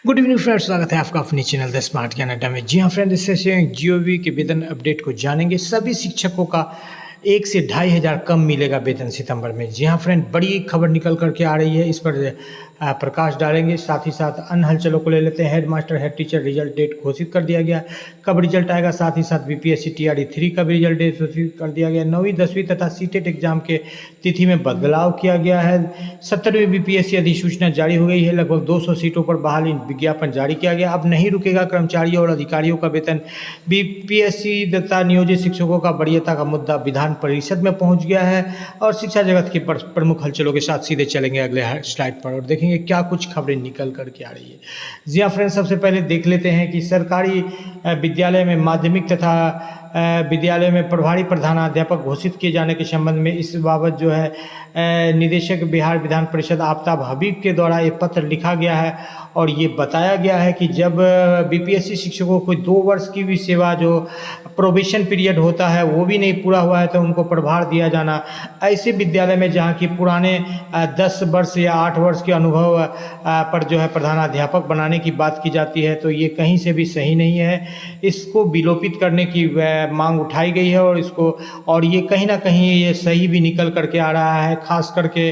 Good evening friends, स्वागत है आपका अपने चैनल द स्मार्ट ज्ञान अड्डा में। जी हाँ फ्रेंड, इस सेशन जीओवी के वेतन अपडेट को जानेंगे। सभी शिक्षकों का 1 से 2,500 कम मिलेगा वेतन सितंबर में। जी हाँ फ्रेंड, बड़ी खबर निकल करके आ रही है, इस पर प्रकाश डालेंगे। साथ ही साथ अन्य हलचलों को ले लेते हैं। Head master head teacher result date घोषित कर दिया गया, कब रिजल्ट आएगा। साथ ही साथ बीपीएससी टीआरई 3 का भी रिजल्ट डेट घोषित कर दिया गया। 9वीं 10वीं तथा सीटेट एग्जाम के तिथि में बदलाव किया गया है। 70वीं बीपीएससी अधिसूचना जारी हो गई है। लगभग 200 सीटों पर बहाली विज्ञापन जारी किया गया। अब नहीं रुकेगा कर्मचारियों और अधिकारियों का वेतन। बीपीएससी तथा नियोजित शिक्षकों का वरीयता का मुद्दा विधान परिषद में पहुंच गया है। और शिक्षा जगत की प्रमुख हलचलों के साथ सीधे चलेंगे अगले स्लाइड पर और देखेंगे क्या कुछ खबरें निकल करके आ रही है। जी हाँ फ्रेंड्स, सबसे पहले देख लेते हैं कि सरकारी विद्यालय में माध्यमिक तथा विद्यालय में प्रभारी प्रधानाध्यापक घोषित किए जाने के संबंध में इस बाबत जो है निदेशक बिहार विधान परिषद आफ्ताब हबीब के द्वारा ये पत्र लिखा गया है। और ये बताया गया है कि जब बीपीएससी शिक्षकों को 2 वर्ष की भी सेवा जो प्रोबेशन पीरियड होता है वो भी नहीं पूरा हुआ है तो उनको प्रभार दिया जाना। ऐसे विद्यालय में जहाँ की पुराने 10 वर्ष या 8 वर्ष के अनुभव पर जो है प्रधानाध्यापक बनाने की बात की जाती है, तो ये कहीं से भी सही नहीं है। इसको विलोपित करने की मांग उठाई गई है और ये कहीं ना कहीं ये सही भी निकल करके आ रहा है। खास करके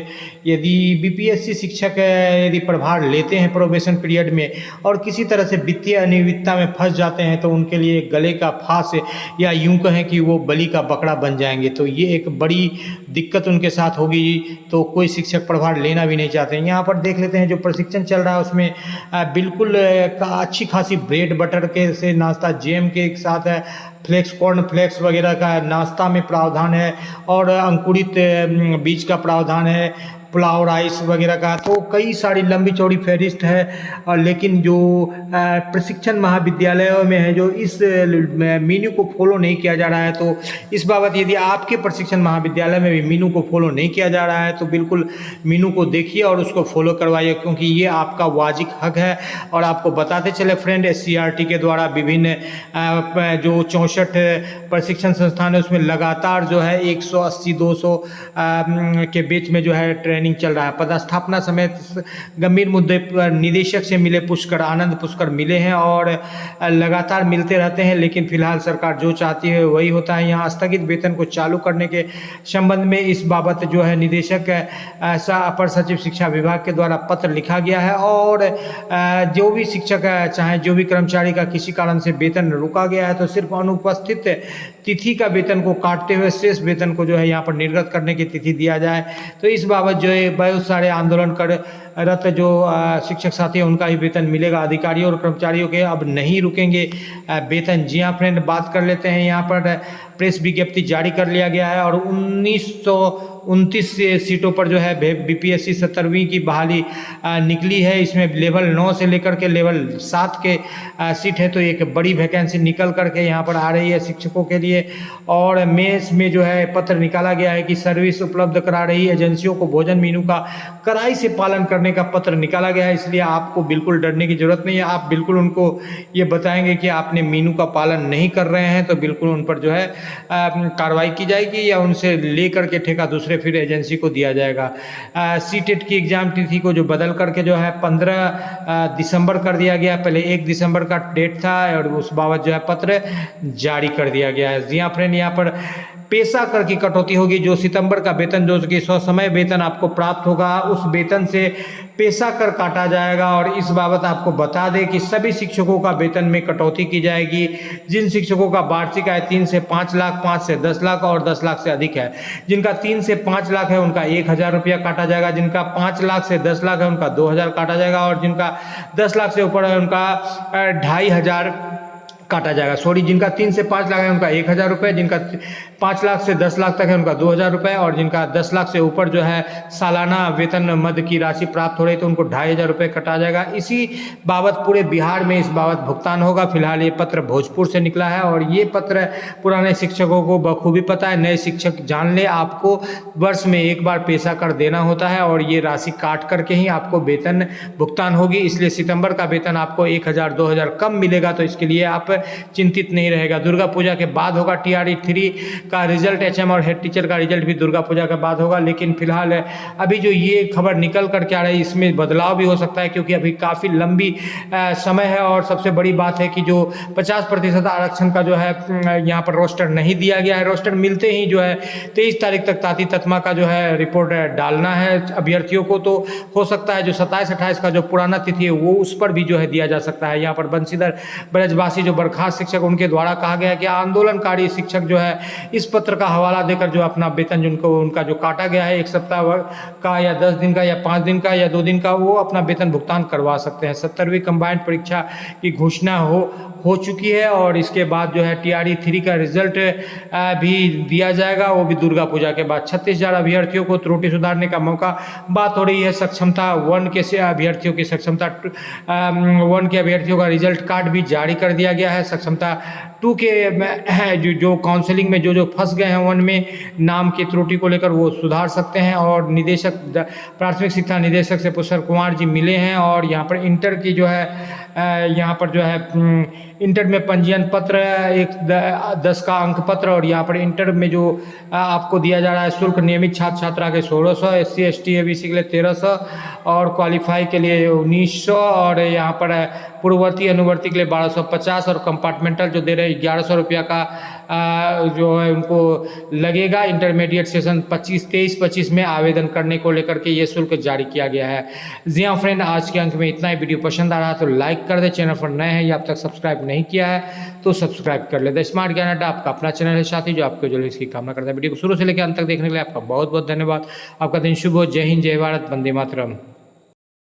यदि बीपीएससी शिक्षक यदि प्रभार लेते हैं प्रोबेशन पीरियड में और किसी तरह से वित्तीय अनियमितता में फंस जाते हैं तो उनके लिए गले का फांस या यूं कहें कि वो बलि का बकरा बन जाएंगे। तो ये एक बड़ी दिक्कत उनके साथ होगी, तो कोई शिक्षक प्रभार लेना भी नहीं चाहते। यहाँ पर देख लेते हैं जो प्रशिक्षण चल रहा है उसमें बिल्कुल अच्छी खासी ब्रेड बटर के से नाश्ता जेम के एक साथ है, फ्लेक्स कॉर्न फ्लेक्स वगैरह का नाश्ता में प्रावधान है और अंकुरित बीज का प्रावधान है, पुलाव राइस वगैरह का। तो कई सारी लंबी चौड़ी फहरिस्त है। और लेकिन जो प्रशिक्षण महाविद्यालयों में है जो इस मीनू को फॉलो नहीं किया जा रहा है, तो इस बाबत यदि आपके प्रशिक्षण महाविद्यालय में भी मीनू को फॉलो नहीं किया जा रहा है तो बिल्कुल मीनू को देखिए और उसको फॉलो करवाइए, क्योंकि ये आपका वाजिब हक है। और आपको बताते चले फ्रेंड, एससीईआरटी के द्वारा विभिन्न जो 64 प्रशिक्षण संस्थान है उसमें लगातार जो है 180-200 के बीच में जो है ट्रेनिंग चल रहा है। पदस्थापना समेत गंभीर मुद्दे पर निदेशक से मिले पुष्कर आनंद पुष्कर मिले हैं और लगातार मिलते रहते हैं, लेकिन फिलहाल सरकार जो चाहती है वही होता है। यहाँ स्थगित वेतन को चालू करने के संबंध में इस बाबत जो है निदेशक अपर सचिव शिक्षा विभाग के द्वारा पत्र लिखा गया है। और जो भी शिक्षक चाहे जो भी कर्मचारी का किसी कारण से वेतन रुका गया है तो सिर्फ अनुपस्थित तिथि का वेतन को काटते हुए शेष वेतन को जो है यहाँ पर निर्गत करने की तिथि दिया जाए। तो इस बाबत जो है बहुत सारे आंदोलन कर रत जो शिक्षक साथी हैं उनका ही वेतन मिलेगा। अधिकारियों और कर्मचारियों के अब नहीं रुकेंगे वेतन। जी हाँ फ्रेंड, बात कर लेते हैं। यहाँ पर प्रेस विज्ञप्ति जारी कर लिया गया है और 1929 सीटों पर जो है बीपीएससी 70वीं की बहाली निकली है। इसमें लेवल 9 से लेकर के लेवल 7 के सीट है, तो एक बड़ी वैकेंसी निकल करके यहाँ पर आ रही है शिक्षकों के लिए। और मेस में जो है पत्र निकाला गया है कि सर्विस उपलब्ध करा रही एजेंसियों को भोजन मेनू का कड़ाई से पालन करने का पत्र निकाला गया है। इसलिए आपको बिल्कुल डरने की जरूरत नहीं है। आप बिल्कुल उनको ये बताएंगे कि आपने मेनू का पालन नहीं कर रहे हैं तो बिल्कुल उन पर जो है कार्रवाई की जाएगी या उनसे लेकर के ठेका दूसरे फिर एजेंसी को दिया जाएगा। सीटेट की एग्जाम तिथि को जो बदल करके जो है 15 दिसंबर कर दिया गया। पहले 1 दिसंबर का डेट था और उस बाबत जो है पत्र जारी कर दिया गया है। जी हाँ फ्रेंड, यहाँ पर पेशा कर की कटौती होगी। जो सितंबर का वेतन जो कि स्वसमय वेतन आपको प्राप्त होगा उस वेतन से पेशा कर काटा जाएगा। और इस बाबत आपको बता दें कि सभी शिक्षकों का वेतन में कटौती की जाएगी। जिन शिक्षकों का वार्षिक आय 3 से 5 लाख, 5 से 10 लाख और 10 लाख से अधिक है, जिनका 3 से 5 लाख है उनका 1,000 रुपया काटा जाएगा, जिनका 5 लाख से 10 लाख है उनका 2,000 काटा जाएगा और जिनका 10 लाख से ऊपर है उनका 2,500 काटा जाएगा। जिनका 3 से 5 लाख है उनका 1,000 रुपये, जिनका 5 लाख से 10 लाख तक है उनका 2,000 रुपये और जिनका 10 लाख से ऊपर जो है सालाना वेतन मद की राशि प्राप्त हो रही तो उनको 2,500 रुपये कटा जाएगा। इसी बाबत पूरे बिहार में इस बाबत भुगतान होगा। फिलहाल ये पत्र भोजपुर से निकला है और ये पत्र पुराने शिक्षकों को बखूबी पता है। नए शिक्षक जान ले, आपको वर्ष में एक बार पेशा कर देना होता है और ये राशि काट करके ही आपको वेतन भुगतान होगी। इसलिए सितंबर का वेतन आपको 1,000 2,000 कम मिलेगा। तो इसके लिए आप चिंतित नहीं रहेगा। दुर्गा पूजा के बाद होगा TRE 3 का रिजल्ट, HM और हेड टीचर का रिजल्ट भी दुर्गा पूजा के बाद होगा। लेकिन फिलहाल अभी जो ये खबर निकल कर के आ रही है इसमें बदलाव भी हो सकता है, क्योंकि अभी काफ़ी लंबी समय है। और सबसे बड़ी बात है कि जो 50% आरक्षण का जो है यहाँ पर रोस्टर नहीं दिया गया है। रोस्टर मिलते ही जो है 23 तारीख तक ताती ततमा का जो है रिपोर्ट डालना है अभ्यर्थियों को। तो हो सकता है जो 27-28 का जो पुराना तिथि है वो उस पर भी जो है दिया जा सकता है। यहाँ पर बंशीधर ब्रजवासी जो बर्खास्त शिक्षक उनके द्वारा कहा गया है कि आंदोलनकारी शिक्षक जो है इस पत्र का हवाला देकर जो अपना वेतन जिनको उनका जो काटा गया है 1 सप्ताह का या 10 दिन का या 5 दिन का या 2 दिन का, वो अपना वेतन भुगतान करवा सकते हैं। 70वीं कंबाइंड परीक्षा की घोषणा हो चुकी है और इसके बाद जो है TRE 3 का रिजल्ट भी दिया जाएगा, वो भी दुर्गा पूजा के बाद। 36,000 अभ्यर्थियों को त्रुटि सुधारने का मौका। बात हो रही है सक्षमता 1 के से अभ्यर्थियों की सक्षमता 1 के अभ्यर्थियों का रिजल्ट कार्ड भी जारी कर दिया गया है। सक्षमता 2 के जो काउंसलिंग में जो फंस गए हैं 1 में नाम की त्रुटि को लेकर वो सुधार सकते हैं। और निदेशक प्राथमिक शिक्षा निदेशक से पुष्कर कुमार जी मिले हैं और यहाँ पर इंटर की जो है यहाँ पर जो है इंटर में पंजीयन पत्र 10 का अंक पत्र, और यहाँ पर इंटर में जो आपको दिया जा रहा है शुल्क नियमित छात्र छात्रा के 1600, SC ST ABC के लिए 1300 और क्वालिफाई के लिए 1900 और यहाँ पर पूर्ववर्ती अनुवर्ती के लिए 1250 और कंपार्टमेंटल जो दे रहे हैं 1100 रुपया का जो है उनको लगेगा। इंटरमीडिएट सेशन 23-25 में आवेदन करने को लेकर के ये शुल्क जारी किया गया है। जी हाँ फ्रेंड, आज के अंक में इतना ही। वीडियो पसंद आ रहा तो लाइक कर दे, चैनल पर नए हैं या अब तक सब्सक्राइब नहीं किया है तो सब्सक्राइब कर ले। द स्मार्ट ज्ञान अड्डा आपका अपना चैनल है साथी, जो आपको जो इसकी कामना करता है। वीडियो को शुरू से लेकर अंत तक देखने के लिए आपका बहुत बहुत धन्यवाद। आपका दिन शुभ हो। जय हिंद, जय भारत, वंदे मातरम।